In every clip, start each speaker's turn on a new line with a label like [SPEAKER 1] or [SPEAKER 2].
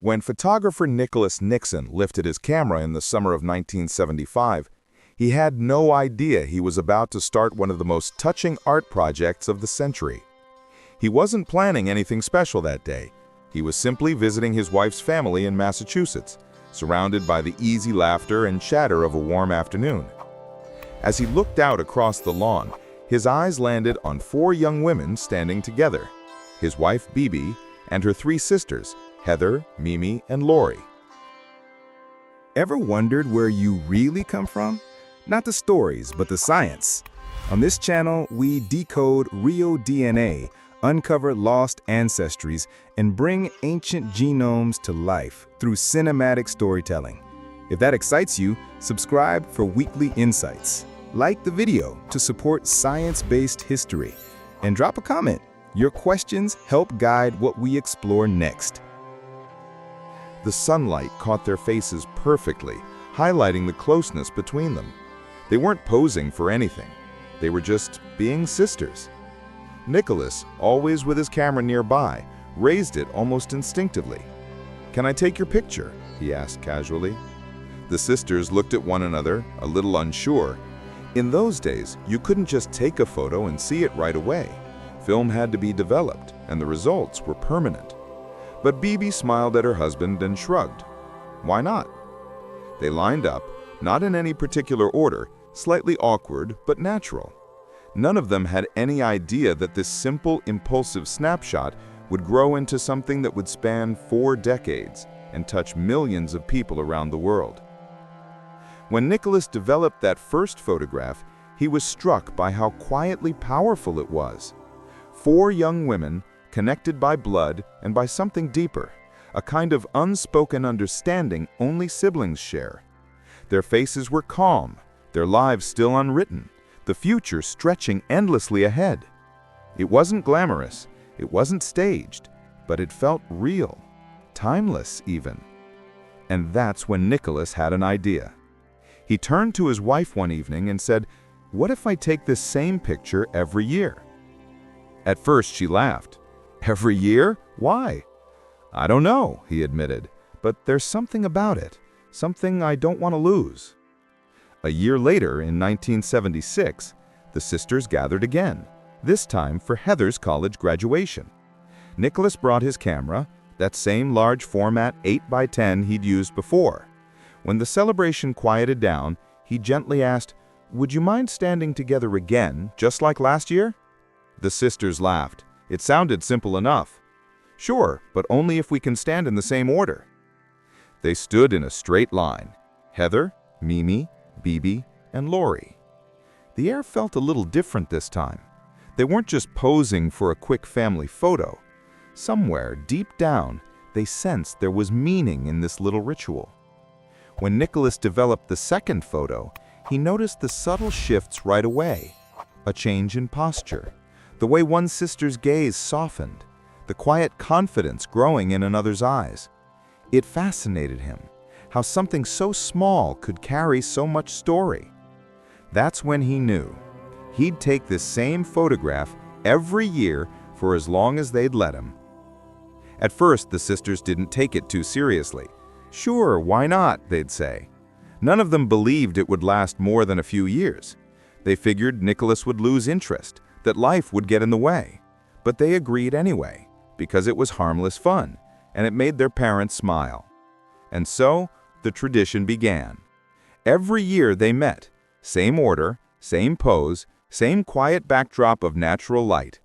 [SPEAKER 1] When photographer Nicholas Nixon lifted his camera in the summer of 1975, he had no idea he was about to start one of the most touching art projects of the century. He wasn't planning anything special that day. He was simply visiting his wife's family in Massachusetts, surrounded by the easy laughter and chatter of a warm afternoon. As he looked out across the lawn, his eyes landed on 4 young women standing together, his wife Bibi and her 3 sisters, Heather, Mimi, and Lori.
[SPEAKER 2] Ever wondered where you really come from? Not the stories, but the science. On this channel, we decode real DNA, uncover lost ancestries, and bring ancient genomes to life through cinematic storytelling. If that excites you, subscribe for weekly insights. Like the video to support science-based history, and drop a comment. Your questions help guide what we explore next.
[SPEAKER 1] The sunlight caught their faces perfectly, highlighting the closeness between them. They weren't posing for anything. They were just being sisters. Nicholas, always with his camera nearby, raised it almost instinctively. "Can I take your picture?" he asked casually. The sisters looked at one another, a little unsure. In those days, you couldn't just take a photo and see it right away. Film had to be developed, and the results were permanent. But Bibi smiled at her husband and shrugged. Why not? They lined up, not in any particular order, slightly awkward but natural. None of them had any idea that this simple, impulsive snapshot would grow into something that would span 4 decades and touch millions of people around the world. When Nicholas developed that first photograph, he was struck by how quietly powerful it was. 4 young women, connected by blood and by something deeper, a kind of unspoken understanding only siblings share. Their faces were calm, their lives still unwritten, the future stretching endlessly ahead. It wasn't glamorous, it wasn't staged, but it felt real, timeless even. And that's when Nicholas had an idea. He turned to his wife one evening and said, "What if I take this same picture every year?" At first she laughed. "Every year? Why?" "I don't know," he admitted, "but there's something about it, something I don't want to lose." A year later, in 1976, the sisters gathered again, this time for Heather's college graduation. Nicholas brought his camera, that same large format 8x10 he'd used before. When the celebration quieted down, he gently asked, "Would you mind standing together again, just like last year?" The sisters laughed. It sounded simple enough. "Sure, but only if we can stand in the same order." They stood in a straight line. Heather, Mimi, Bibi, and Lori. The air felt a little different this time. They weren't just posing for a quick family photo. Somewhere, deep down, they sensed there was meaning in this little ritual. When Nicholas developed the second photo, he noticed the subtle shifts right away. A change in posture, the way one sister's gaze softened, the quiet confidence growing in another's eyes. It fascinated him, how something so small could carry so much story. That's when he knew. He'd take this same photograph every year for as long as they'd let him. At first, the sisters didn't take it too seriously. "Sure, why not?" they'd say. None of them believed it would last more than a few years. They figured Nicholas would lose interest, that life would get in the way. But they agreed anyway, because it was harmless fun, and it made their parents smile. And so, the tradition began. Every year they met, same order, same pose, same quiet backdrop of natural light.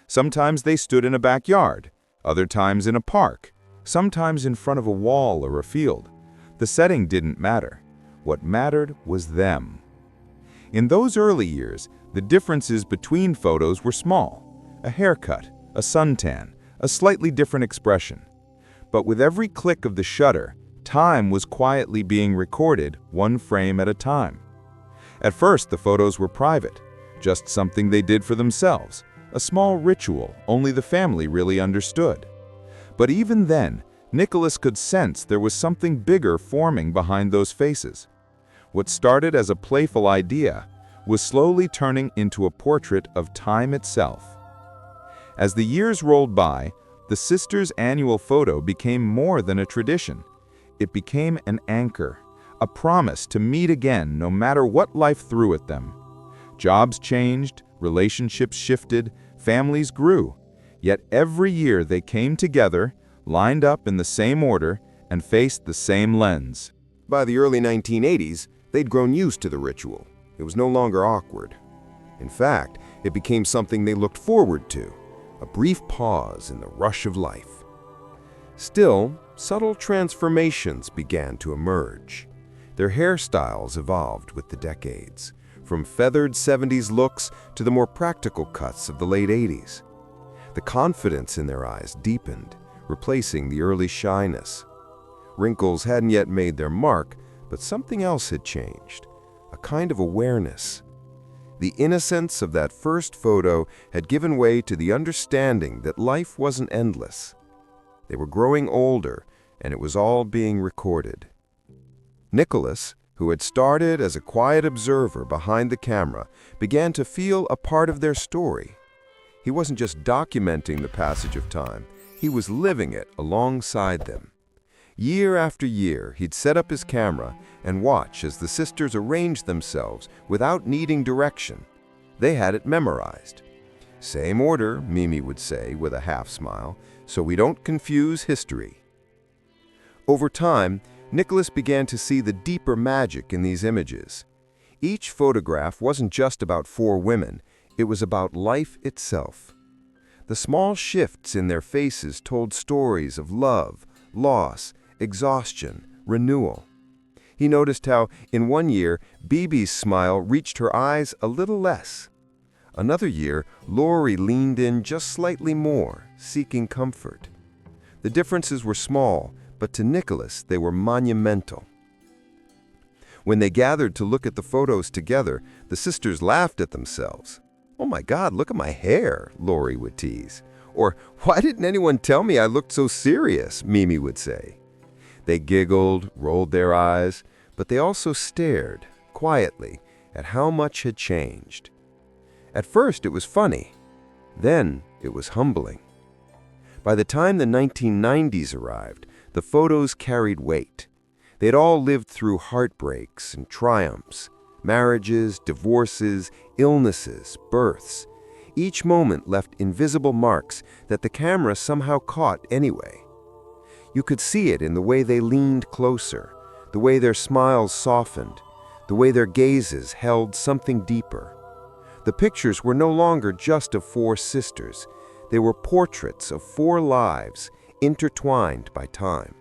[SPEAKER 1] Sometimes they stood in a backyard, other times in a park, sometimes in front of a wall or a field. The setting didn't matter. What mattered was them. In those early years, the differences between photos were small. A haircut, a suntan, a slightly different expression. But with every click of the shutter, time was quietly being recorded, one frame at a time. At first, the photos were private, just something they did for themselves, a small ritual only the family really understood. But even then, Nicholas could sense there was something bigger forming behind those faces. What started as a playful idea was slowly turning into a portrait of time itself. As the years rolled by, The sisters' annual photo became more than a tradition. It became an anchor, a promise to meet again no matter what life threw at them. Jobs changed, relationships shifted, families grew. Yet every year they came together, lined up in the same order, and faced the same lens.
[SPEAKER 3] By the early 1980s, they'd grown used to the ritual. It was no longer awkward. In fact, it became something they looked forward to, a brief pause in the rush of life. Still, subtle transformations began to emerge. Their hairstyles evolved with the decades, from feathered 70s looks to the more practical cuts of the late 80s. The confidence in their eyes deepened, replacing the early shyness. Wrinkles hadn't yet made their mark, but something else had changed, a kind of awareness. The innocence of that first photo had given way to the understanding that life wasn't endless. They were growing older, and it was all being recorded. Nicholas, who had started as a quiet observer behind the camera, began to feel a part of their story. He wasn't just documenting the passage of time, he was living it alongside them. Year after year, he'd set up his camera and watch as the sisters arranged themselves without needing direction. They had it memorized. "Same order," Mimi would say with a half smile, "so we don't confuse history." Over time, Nicholas began to see the deeper magic in these images. Each photograph wasn't just about four women, it was about life itself. The small shifts in their faces told stories of love, loss, exhaustion, renewal. He noticed how, in one year, Bibi's smile reached her eyes a little less. Another year, Lori leaned in just slightly more, seeking comfort. The differences were small, but to Nicholas they were monumental. When they gathered to look at the photos together, the sisters laughed at themselves. "Oh my God, look at my hair," Lori would tease. Or, "Why didn't anyone tell me I looked so serious?" Mimi would say. They giggled, rolled their eyes, but they also stared, quietly, at how much had changed. At first it was funny, then it was humbling. By the time the 1990s arrived, the photos carried weight. They'd all lived through heartbreaks and triumphs, marriages, divorces, illnesses, births. Each moment left invisible marks that the camera somehow caught anyway. You could see it in the way they leaned closer, the way their smiles softened, the way their gazes held something deeper. The pictures were no longer just of four sisters. They were portraits of four lives, intertwined by time.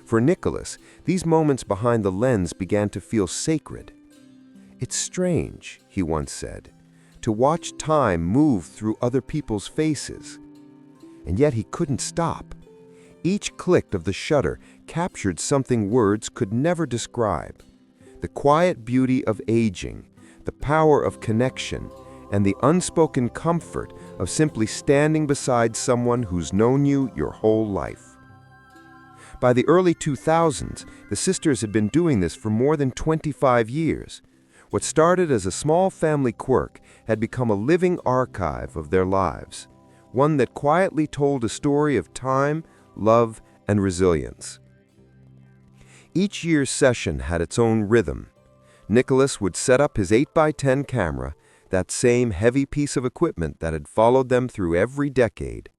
[SPEAKER 3] For Nicholas, these moments behind the lens began to feel sacred. "It's strange," he once said, "to watch time move through other people's faces." And yet he couldn't stop. Each click of the shutter captured something words could never describe. The quiet beauty of aging, the power of connection, and the unspoken comfort of simply standing beside someone who's known you your whole life. By the early 2000s, the sisters had been doing this for more than 25 years. What started as a small family quirk had become a living archive of their lives, one that quietly told a story of time, love, and resilience. Each year's session had its own rhythm. Nicholas would set up his 8x10 camera, that same heavy piece of equipment that had followed them through every decade.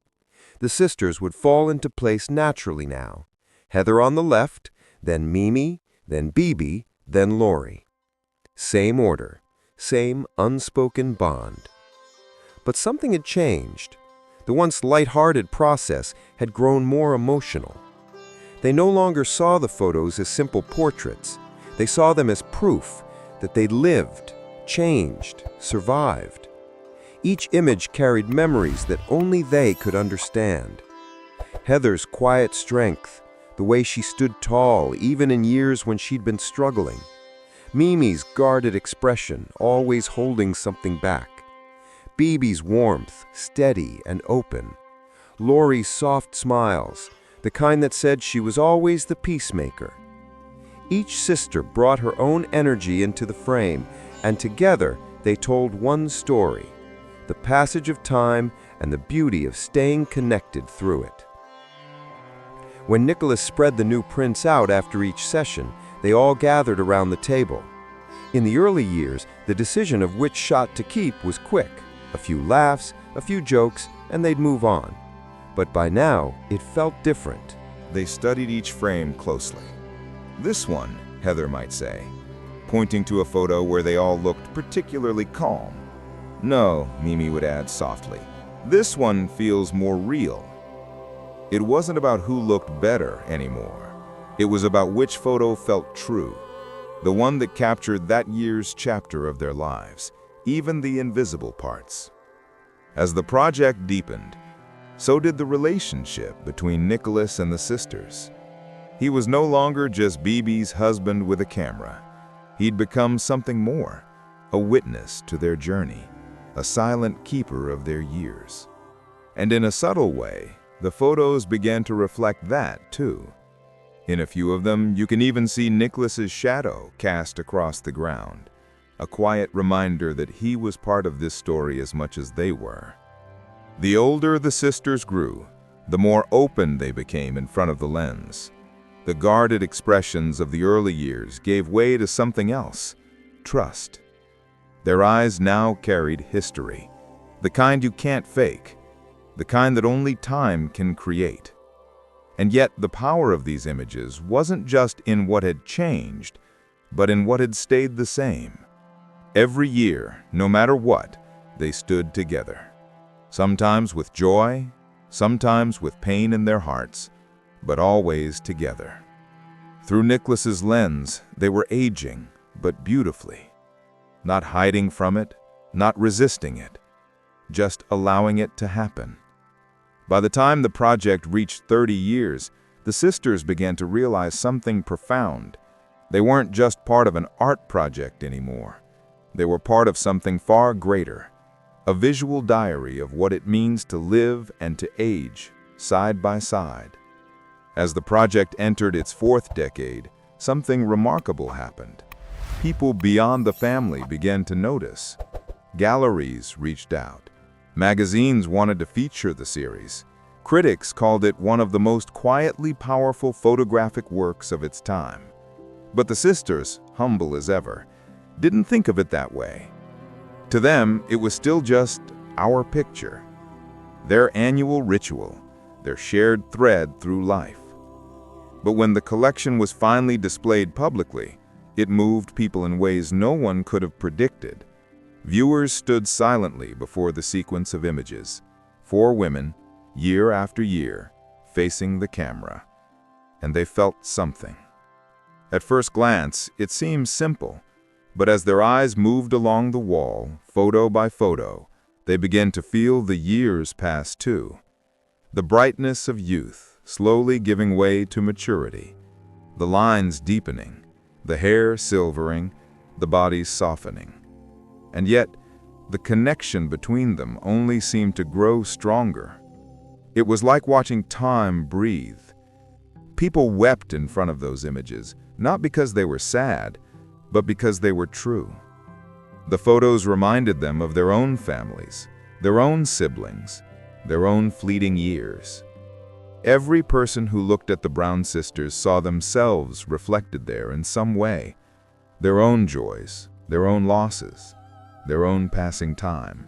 [SPEAKER 3] The sisters would fall into place naturally now. Heather on the left, then Mimi, then Bibi, then Lori. Same order, same unspoken bond. But something had changed. The once light-hearted process had grown more emotional. They no longer saw the photos as simple portraits. They saw them as proof that they'd lived, changed, survived. Each image carried memories that only they could understand. Heather's quiet strength, the way she stood tall even in years when she'd been struggling. Mimi's guarded expression, always holding something back. Bibi's warmth, steady and open. Lori's soft smiles, the kind that said she was always the peacemaker. Each sister brought her own energy into the frame, and together they told one story, the passage of time and the beauty of staying connected through it. When Nicholas spread the new prints out after each session, they all gathered around the table. In the early years, the decision of which shot to keep was quick. A few laughs, a few jokes, and they'd move on. But by now, it felt different.
[SPEAKER 2] They studied each frame closely. This one, Heather might say, pointing to a photo where they all looked particularly calm. No, Mimi would add softly, this one feels more real. It wasn't about who looked better anymore. It was about which photo felt true, the one that captured that year's chapter of their lives, even the invisible parts. As the project deepened, so did the relationship between Nicholas and the sisters. He was no longer just BB's husband with a camera. He'd become something more, a witness to their journey, a silent keeper of their years. And in a subtle way, the photos began to reflect that too. In a few of them, you can even see Nicholas's shadow cast across the ground, a quiet reminder that he was part of this story as much as they were. The older the sisters grew, the more open they became in front of the lens. The guarded expressions of the early years gave way to something else, trust. Their eyes now carried history, the kind you can't fake, the kind that only time can create. And yet the power of these images wasn't just in what had changed, but in what had stayed the same. Every year, no matter what, they stood together. Sometimes with joy, sometimes with pain in their hearts, but always together. Through Nicholas's lens, they were aging, but beautifully. Not hiding from it, not resisting it, just allowing it to happen. By the time the project reached 30 years, the sisters began to realize something profound. They weren't just part of an art project anymore. They were part of something far greater, a visual diary of what it means to live and to age, side by side. As the project entered its 4th decade, something remarkable happened. People beyond the family began to notice. Galleries reached out. Magazines wanted to feature the series. Critics called it one of the most quietly powerful photographic works of its time. But the sisters, humble as ever, didn't think of it that way. To them, it was still just our picture, their annual ritual, their shared thread through life. But when the collection was finally displayed publicly, it moved people in ways no one could have predicted. Viewers stood silently before the sequence of images, 4 women, year after year, facing the camera. And they felt something. At first glance, it seemed simple, but as their eyes moved along the wall, photo by photo, they began to feel the years pass too. The brightness of youth slowly giving way to maturity, the lines deepening, the hair silvering, the bodies softening. And yet, the connection between them only seemed to grow stronger. It was like watching time breathe. People wept in front of those images, not because they were sad, but because they were true. The photos reminded them of their own families, their own siblings, their own fleeting years. Every person who looked at the Brown sisters saw themselves reflected there in some way. Their own joys, their own losses, their own passing time.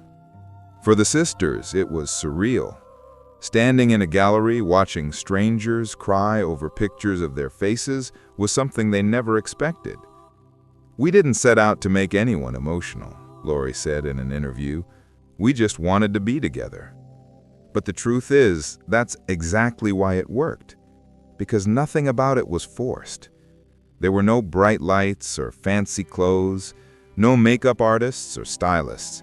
[SPEAKER 2] For the sisters, it was surreal. Standing in a gallery watching strangers cry over pictures of their faces was something they never expected. "We didn't set out to make anyone emotional," Lori said in an interview. "We just wanted to be together." But the truth is, that's exactly why it worked. Because nothing about it was forced. There were no bright lights or fancy clothes, no makeup artists or stylists.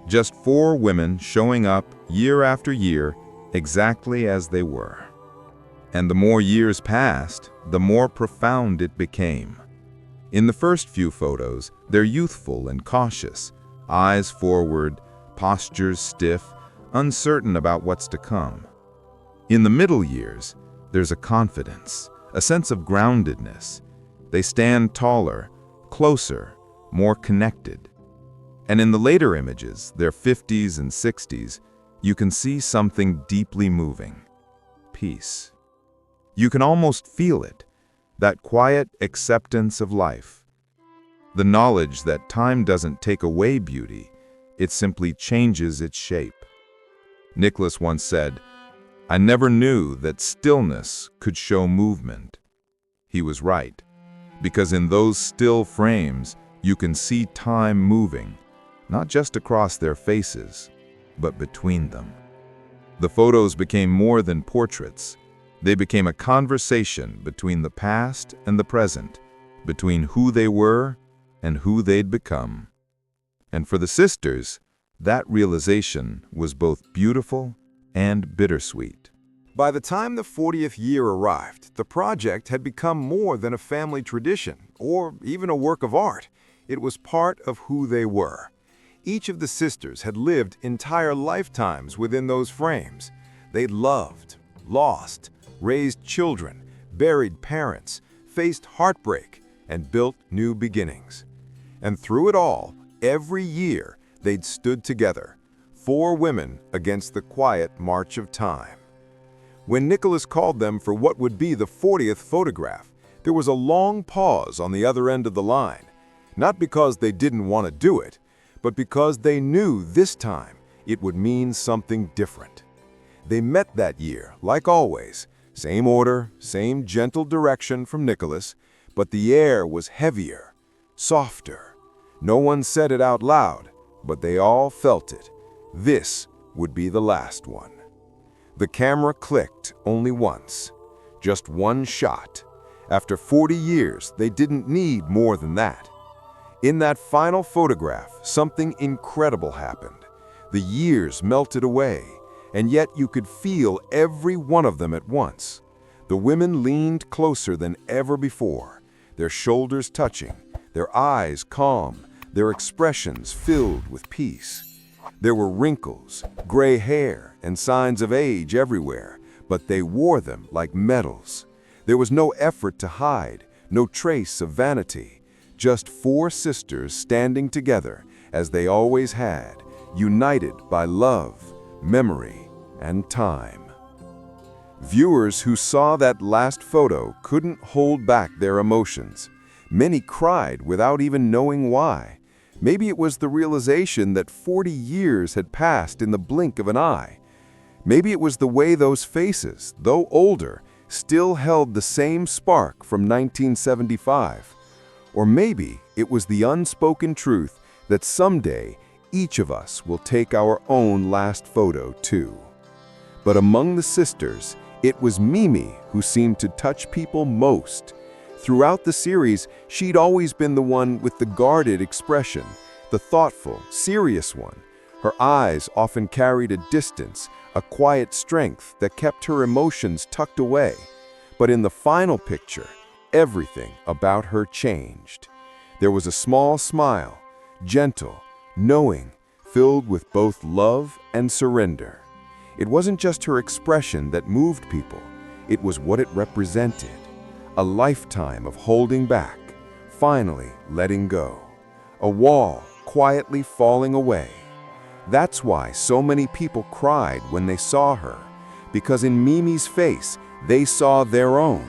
[SPEAKER 2] Just 4 women showing up year after year exactly as they were. And the more years passed, the more profound it became. In the first few photos, they're youthful and cautious, eyes forward, postures stiff, uncertain about what's to come. In the middle years, there's a confidence, a sense of groundedness. They stand taller, closer, more connected. And in the later images, their 50s and 60s,
[SPEAKER 1] you can see something deeply moving. Peace. You can almost feel it, that quiet acceptance of life. The knowledge that time doesn't take away beauty, it simply changes its shape. Nicholas once said, "I never knew that stillness could show movement." He was right, because in those still frames, you can see time moving, not just across their faces, but between them. The photos became more than portraits. They became a conversation between the past and the present, between who they were and who they'd become. And for the sisters, that realization was both beautiful and bittersweet.
[SPEAKER 3] By the time the 40th year arrived, the project had become more than a family tradition or even a work of art. It was part of who they were. Each of the sisters had lived entire lifetimes within those frames. They'd loved, lost, raised children, buried parents, faced heartbreak, and built new beginnings. And through it all, every year, they'd stood together, 4 women against the quiet march of time. When Nicholas called them for what would be the 40th photograph, there was a long pause on the other end of the line. Not because they didn't want to do it, but because they knew this time it would mean something different. They met that year, like always, same order, same gentle direction from Nicholas, but the air was heavier, softer. No one said it out loud, but they all felt it. This would be the last one. The camera clicked only once, just one shot. After 40 years, they didn't need more than that. In that final photograph, something incredible happened. The years melted away, and yet you could feel every one of them at once. The women leaned closer than ever before, their shoulders touching, their eyes calm, their expressions filled with peace. There were wrinkles, gray hair, and signs of age everywhere, but they wore them like medals. There was no effort to hide, no trace of vanity. Just 4 sisters standing together, as they always had, united by love, memory, and time. Viewers who saw that last photo couldn't hold back their emotions. Many cried without even knowing why. Maybe it was the realization that 40 years had passed in the blink of an eye. Maybe it was the way those faces, though older, still held the same spark from 1975. Or maybe it was the unspoken truth that someday each of us will take our own last photo too. But among the sisters, it was Mimi who seemed to touch people most. Throughout the series, she'd always been the one with the guarded expression, the thoughtful, serious one. Her eyes often carried a distance, a quiet strength that kept her emotions tucked away. But in the final picture, everything about her changed. There was a small smile, gentle, knowing, filled with both love and surrender. It wasn't just her expression that moved people, it was what it represented. A lifetime of holding back, finally letting go. A wall quietly falling away. That's why so many people cried when they saw her, because in Mimi's face, they saw their own,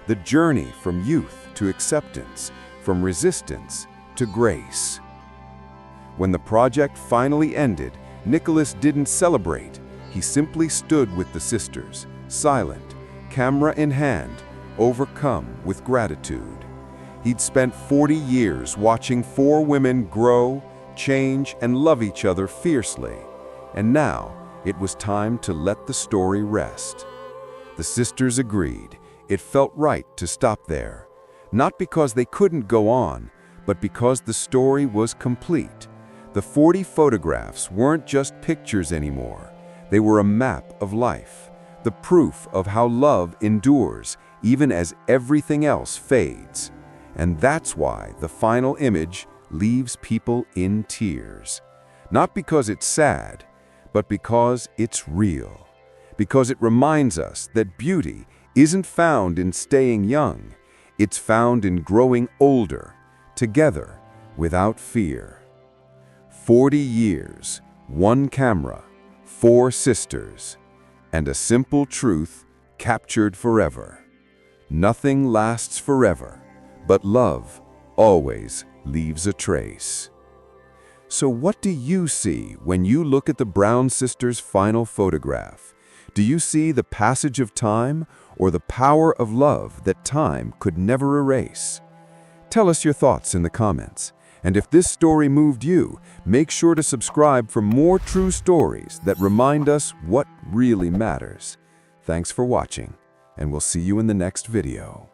[SPEAKER 3] the journey from youth to acceptance, from resistance to grace. When the project finally ended, Nicholas didn't celebrate. He simply stood with the sisters, silent, camera in hand, overcome with gratitude. He'd spent 40 years watching 4 women grow, change, and love each other fiercely. And now, it was time to let the story rest. The sisters agreed. It felt right to stop there. Not because they couldn't go on, but because the story was complete. The 40 photographs weren't just pictures anymore. They were a map of life, the proof of how love endures, even as everything else fades. And that's why the final image leaves people in tears. Not because it's sad, but because it's real. Because it reminds us that beauty isn't found in staying young. It's found in growing older, together, without fear. 40 years, 1 camera,
[SPEAKER 2] 4 sisters, and a simple truth captured forever. Nothing lasts forever, but love always leaves a trace. So what do you see when you look at the Brown sisters' final photograph? Do you see the passage of time or the power of love that time could never erase? Tell us your thoughts in the comments. And if this story moved you, make sure to subscribe for more true stories that remind us what really matters. Thanks for watching, and we'll see you in the next video.